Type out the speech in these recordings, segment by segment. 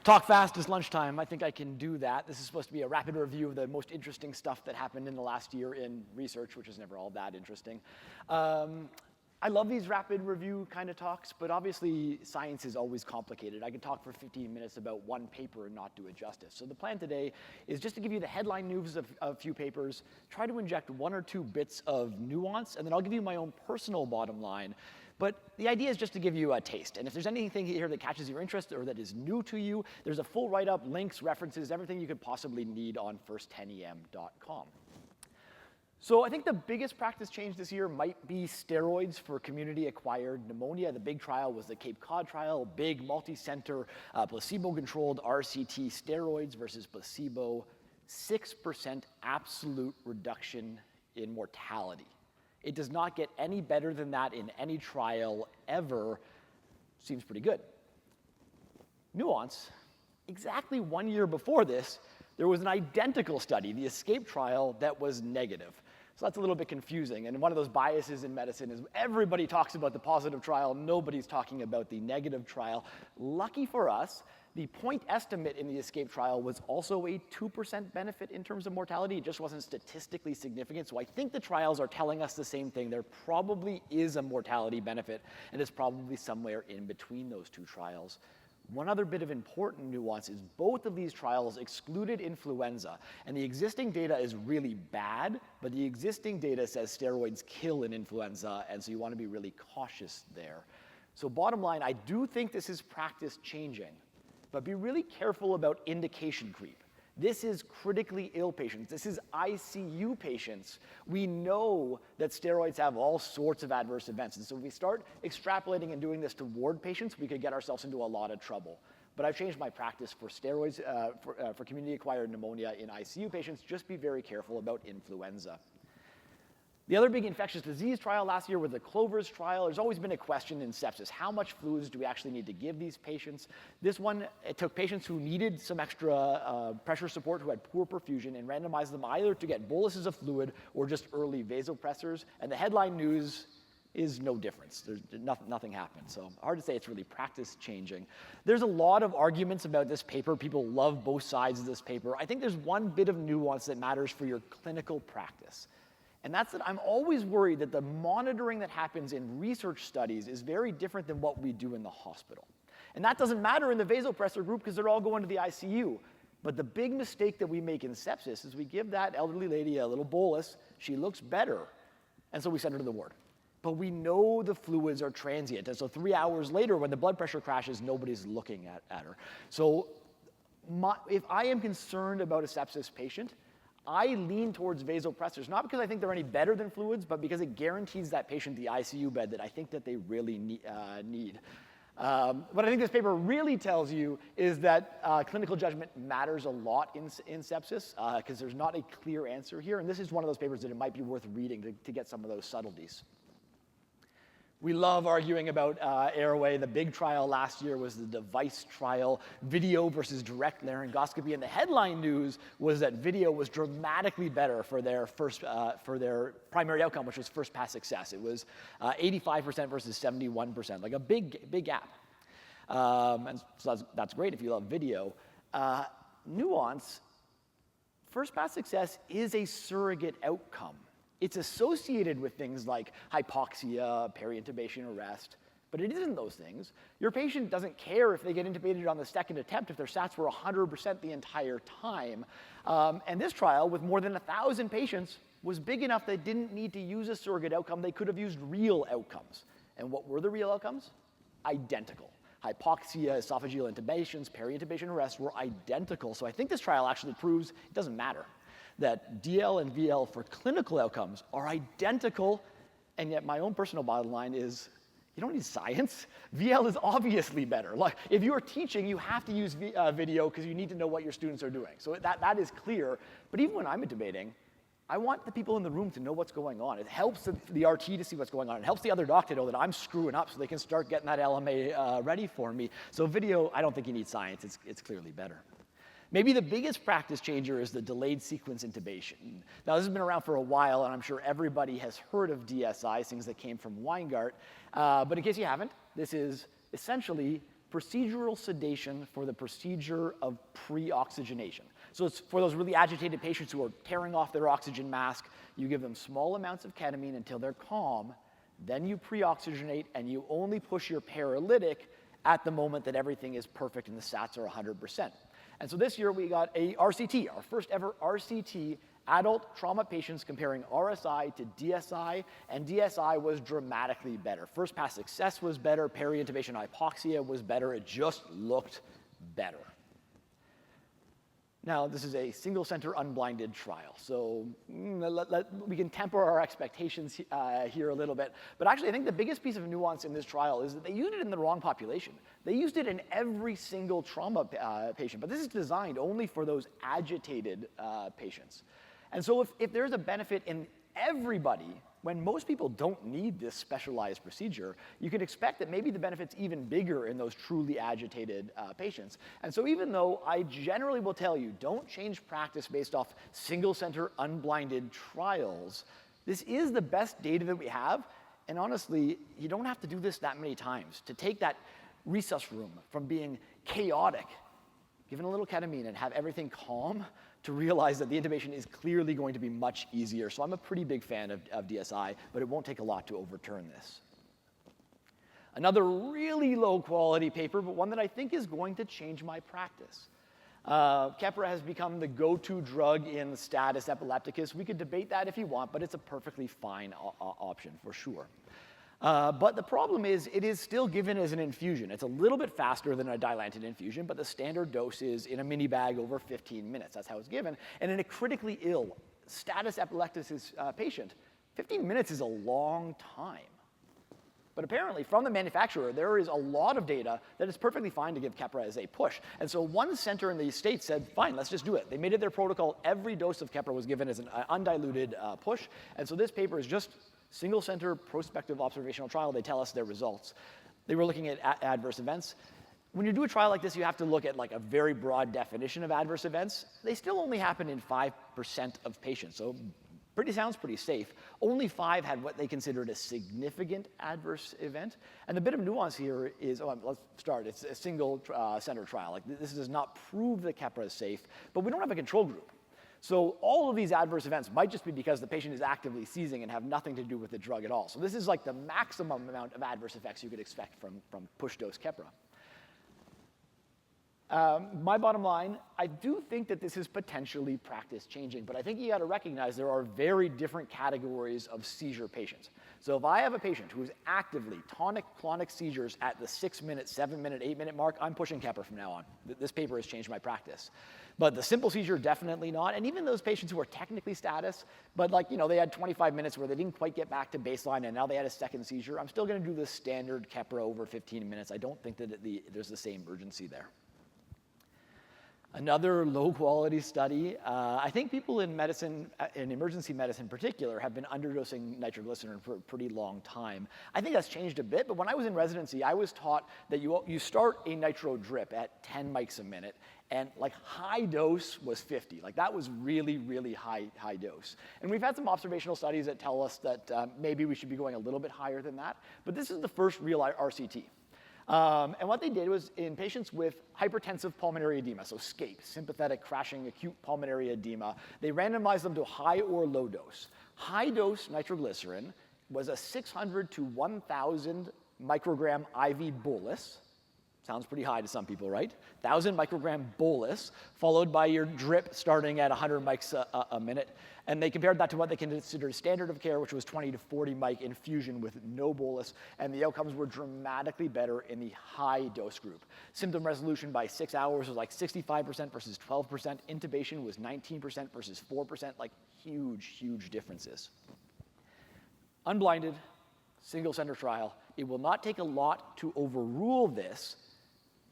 Talk fast, it's lunchtime. I think I can do that. This is supposed to be a rapid review of the most interesting stuff that happened in the last year in research, which is never all that interesting. I love these rapid review kind of talks, but obviously science is always complicated. I could talk for 15 minutes about one paper and not do it justice. So the plan today is just to give you the headline news of a few papers, try to inject one or two bits of nuance, and then I'll give you my own personal bottom line. But the idea is just to give you a taste. And if there's anything here that catches your interest or that is new to you, there's a full write-up, links, references, everything you could possibly need on first10em.com. So I think the biggest practice change this year might be steroids for community-acquired pneumonia. The big trial was the Cape Cod trial, big multi-center placebo-controlled RCT steroids versus placebo, 6% absolute reduction in mortality. It does not get any better than that in any trial ever. Seems pretty good. Nuance, exactly 1 year before this, there was an identical study, the ESCAPE trial, that was negative. So that's a little bit confusing. And one of those biases in medicine is everybody talks about the positive trial, nobody's talking about the negative trial. Lucky for us, the point estimate in the ESCAPE trial was also a 2% benefit in terms of mortality. It just wasn't statistically significant. So I think the trials are telling us the same thing. There probably is a mortality benefit, and it's probably somewhere in between those two trials. One other bit of important nuance is both of these trials excluded influenza. And the existing data is really bad, but the existing data says steroids kill in influenza, and so you want to be really cautious there. So bottom line, I do think this is practice changing. But be really careful about indication creep. This is critically ill patients. This is ICU patients. We know that steroids have all sorts of adverse events. And so if we start extrapolating and doing this to ward patients, we could get ourselves into a lot of trouble. But I've changed my practice for steroids for community-acquired pneumonia in ICU patients. Just be very careful about influenza. The other big infectious disease trial last year was the CLOVERS trial. There's always been a question in sepsis. How much fluids do we actually need to give these patients? This one, it took patients who needed some extra pressure support, who had poor perfusion, and randomized them either to get boluses of fluid or just early vasopressors. And the headline news is no difference. There's nothing happened. So hard to say it's really practice changing. There's a lot of arguments about this paper. People love both sides of this paper. I think there's one bit of nuance that matters for your clinical practice. And that's that I'm always worried that the monitoring that happens in research studies is very different than what we do in the hospital. And that doesn't matter in the vasopressor group because they're all going to the ICU. But the big mistake that we make in sepsis is we give that elderly lady a little bolus, she looks better, and so we send her to the ward. But we know the fluids are transient, and so 3 hours later when the blood pressure crashes, nobody's looking at her. So if I am concerned about a sepsis patient, I lean towards vasopressors, not because I think they're any better than fluids, but because it guarantees that patient the ICU bed that I think that they really need. What I think this paper really tells you is that clinical judgment matters a lot in sepsis, because there's not a clear answer here, and this is one of those papers that it might be worth reading to get some of those subtleties. We love arguing about airway. The big trial last year was the device trial, video versus direct laryngoscopy. And the headline news was that video was dramatically better for their primary outcome, which was first pass success. It was 85% versus 71%, like a big gap. And so that's great if you love video. Nuance, first pass success is a surrogate outcome. It's associated with things like hypoxia, peri-intubation arrest, but it isn't those things. Your patient doesn't care if they get intubated on the second attempt if their stats were 100% the entire time. And this trial, with more than 1,000 patients, was big enough they didn't need to use a surrogate outcome. They could have used real outcomes. And what were the real outcomes? Identical. Hypoxia, esophageal intubations, peri-intubation arrests were identical. So I think this trial actually proves it doesn't matter, that DL and VL for clinical outcomes are identical, and yet my own personal bottom line is you don't need science. VL is obviously better. Like, if you're teaching, you have to use video because you need to know what your students are doing. So that is clear. But even when I'm intubating, I want the people in the room to know what's going on. It helps the RT to see what's going on. It helps the other doc to know that I'm screwing up so they can start getting that LMA ready for me. So video, I don't think you need science. It's clearly better. Maybe the biggest practice changer is the delayed sequence intubation. Now, this has been around for a while, and I'm sure everybody has heard of DSI, things that came from Weingart. But in case you haven't, this is essentially procedural sedation for the procedure of pre-oxygenation. So it's for those really agitated patients who are tearing off their oxygen mask. You give them small amounts of ketamine until they're calm, then you pre-oxygenate, and you only push your paralytic at the moment that everything is perfect and the sats are 100%. And so this year we got a RCT, our first ever RCT, adult trauma patients comparing RSI to DSI, and DSI was dramatically better. First pass success was better, peri-intubation hypoxia was better, it just looked better. Now, this is a single center unblinded trial, so we can temper our expectations here a little bit. But actually, I think the biggest piece of nuance in this trial is that they used it in the wrong population. They used it in every single trauma patient, but this is designed only for those agitated patients. And so if there's a benefit in everybody, when most people don't need this specialized procedure, you can expect that maybe the benefit's even bigger in those truly agitated patients. And so even though I generally will tell you, don't change practice based off single center unblinded trials, this is the best data that we have. And honestly, you don't have to do this that many times. To take that resus room from being chaotic, given a little ketamine and have everything calm, to realize that the intubation is clearly going to be much easier. So I'm a pretty big fan of DSI, but it won't take a lot to overturn this. Another really low quality paper, but one that I think is going to change my practice. Keppra has become the go-to drug in status epilepticus. We could debate that if you want, but it's a perfectly fine option for sure. But the problem is it is still given as an infusion. It's a little bit faster than a dilantin infusion, but the standard dose is in a mini bag over 15 minutes. That's how it's given. And in a critically ill status epilepticus patient, 15 minutes is a long time. But apparently, from the manufacturer, there is a lot of data that it's perfectly fine to give Keppra as a push. And so one center in the States said, fine, let's just do it. They made it their protocol. Every dose of Keppra was given as an undiluted push. And so this paper is just single center prospective observational trial. They tell us their results. They were looking at adverse events. When you do a trial like this, you have to look at like a very broad definition of adverse events. They still only happen in 5% of patients, so sounds pretty safe. Only 5 had what they considered a significant adverse event. And the bit of nuance here is, let's start, it's a single center trial. Like this does not prove that Keppra is safe, but we don't have a control group. So all of these adverse events might just be because the patient is actively seizing and have nothing to do with the drug at all. So this is like the maximum amount of adverse effects you could expect from push dose Keppra. My bottom line, I do think that this is potentially practice changing, but I think you got to recognize there are very different categories of seizure patients. So if I have a patient who is actively tonic-clonic seizures at the 6-minute, 7-minute, 8-minute mark, I'm pushing Keppra from now on. This paper has changed my practice. But the simple seizure, definitely not. And even those patients who are technically status, but like, they had 25 minutes where they didn't quite get back to baseline and now they had a second seizure, I'm still going to do the standard Keppra over 15 minutes. I don't think that there's the same urgency there. Another low-quality study. I think people in medicine, in emergency medicine in particular, have been underdosing nitroglycerin for a pretty long time. I think that's changed a bit, but when I was in residency, I was taught that you start a nitro drip at 10 mics a minute, and like high dose was 50. Like that was really, really high dose. And we've had some observational studies that tell us that maybe we should be going a little bit higher than that, but this is the first real RCT. And what they did was in patients with hypertensive pulmonary edema, so SCAPE, sympathetic crashing acute pulmonary edema, they randomized them to high or low dose. High dose nitroglycerin was a 600 to 1,000 microgram IV bolus. Sounds pretty high to some people, right? 1,000 microgram bolus, followed by your drip starting at 100 mics a minute. And they compared that to what they considered standard of care, which was 20 to 40 mic infusion with no bolus. And the outcomes were dramatically better in the high dose group. Symptom resolution by 6 hours was like 65% versus 12%. Intubation was 19% versus 4%, like huge, huge differences. Unblinded, single center trial. It will not take a lot to overrule this,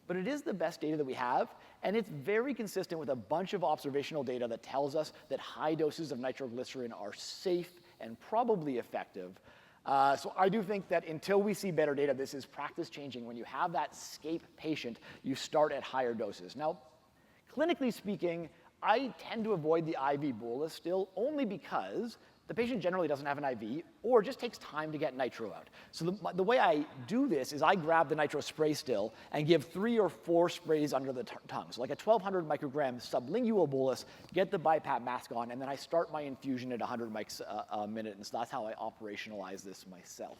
but it is the best data that we have, and it's very consistent with a bunch of observational data that tells us that high doses of nitroglycerin are safe and probably effective. So I do think that until we see better data, this is practice changing. When you have that SCAPE patient, you start at higher doses. Now, clinically speaking, I tend to avoid the IV bolus still only because the patient generally doesn't have an IV or just takes time to get nitro out. So the way I do this is I grab the nitro spray still and give 3 or 4 sprays under the tongue. So like a 1,200 microgram sublingual bolus, get the BiPAP mask on, and then I start my infusion at 100 mics a minute, and so that's how I operationalize this myself.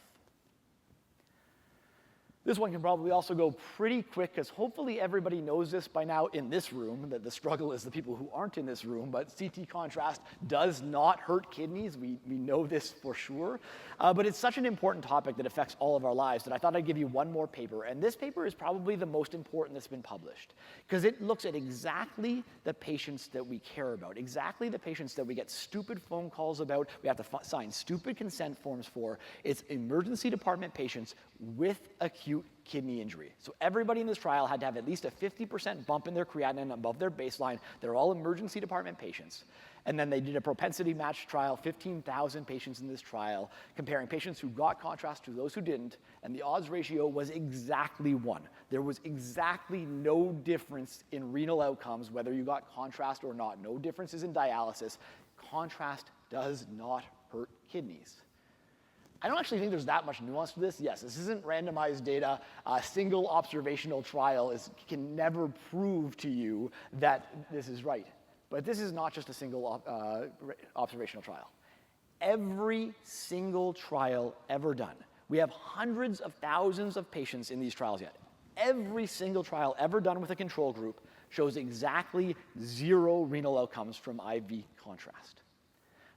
This one can probably also go pretty quick, because hopefully everybody knows this by now in this room, that the struggle is the people who aren't in this room, but CT contrast does not hurt kidneys. We know this for sure. But it's such an important topic that affects all of our lives that I thought I'd give you one more paper. And this paper is probably the most important that's been published, because it looks at exactly the patients that we care about, exactly the patients that we get stupid phone calls about, we have to sign stupid consent forms for. It's emergency department patients with acute kidney injury. So everybody in this trial had to have at least a 50% bump in their creatinine above their baseline. They're all emergency department patients. And then they did a propensity matched trial, 15,000 patients in this trial, comparing patients who got contrast to those who didn't, and the odds ratio was exactly 1. There was exactly no difference in renal outcomes, whether you got contrast or not. No differences in dialysis. Contrast does not hurt kidneys. I don't actually think there's that much nuance to this. Yes, this isn't randomized data. A single observational trial can never prove to you that this is right. But this is not just a single observational trial. Every single trial ever done, we have hundreds of thousands of patients in these trials yet. Every single trial ever done with a control group shows exactly 0 renal outcomes from IV contrast.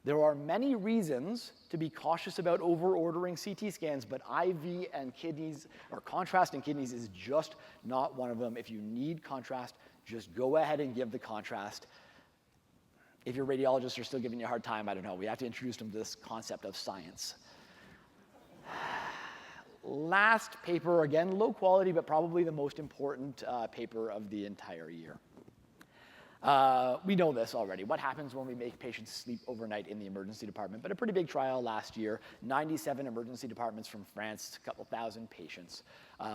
There are many reasons to be cautious about over-ordering CT scans, but IV and kidneys, or contrast in kidneys, is just not one of them. If you need contrast, just go ahead and give the contrast. If your radiologists are still giving you a hard time, I don't know. We have to introduce them to this concept of science. Last paper, again, low quality, but probably the most important paper of the entire year. We know this already. What happens when we make patients sleep overnight in the emergency department? But a pretty big trial last year, 97 emergency departments from France, a couple thousand patients.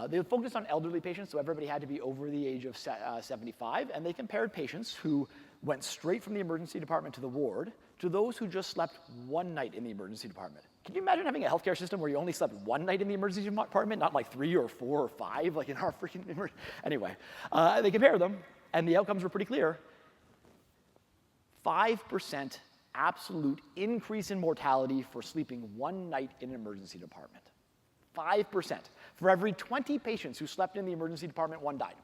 They focused on elderly patients, so everybody had to be over the age of 75, and they compared patients who went straight from the emergency department to the ward to those who just slept 1 night in the emergency department. Can you imagine having a healthcare system where you only slept 1 night in the emergency department, not like 3 or 4 or 5, like in our freaking emergency? Anyway, they compared them, and the outcomes were pretty clear. 5% absolute increase in mortality for sleeping 1 night in an emergency department. 5%. For every 20 patients who slept in the emergency department, 1 died.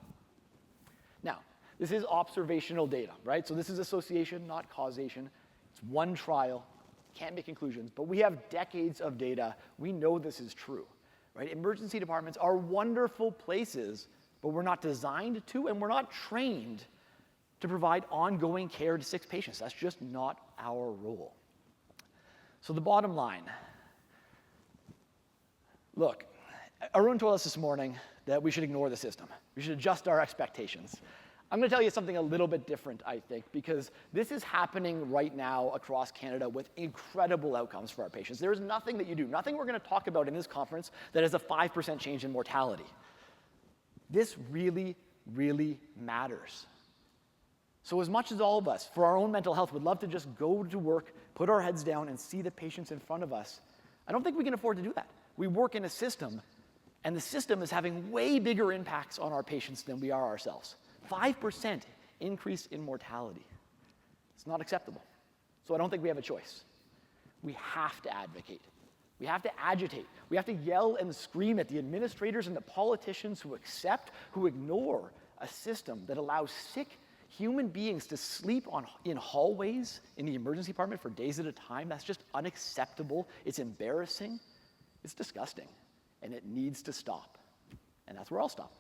Now, this is observational data, right? So this is association, not causation. It's 1 trial, can't make conclusions, but we have decades of data. We know this is true, right? Emergency departments are wonderful places, but we're not designed to, and we're not trained to provide ongoing care to sick patients. That's just not our role. So the bottom line, look, Arun told us this morning that we should ignore the system. We should adjust our expectations. I'm going to tell you something a little bit different, I think, because this is happening right now across Canada with incredible outcomes for our patients. There is nothing that you do, nothing we're going to talk about in this conference that has a 5% change in mortality. This really, really matters. So as much as all of us, for our own mental health, would love to just go to work, put our heads down, and see the patients in front of us, I don't think we can afford to do that. We work in a system, and the system is having way bigger impacts on our patients than we are ourselves. 5% increase in mortality. It's not acceptable. So I don't think we have a choice. We have to advocate. We have to agitate. We have to yell and scream at the administrators and the politicians who accept, who ignore a system that allows sick human beings to sleep in hallways in the emergency department for days at a time. That's just unacceptable. It's embarrassing. It's disgusting. And it needs to stop. And that's where I'll stop.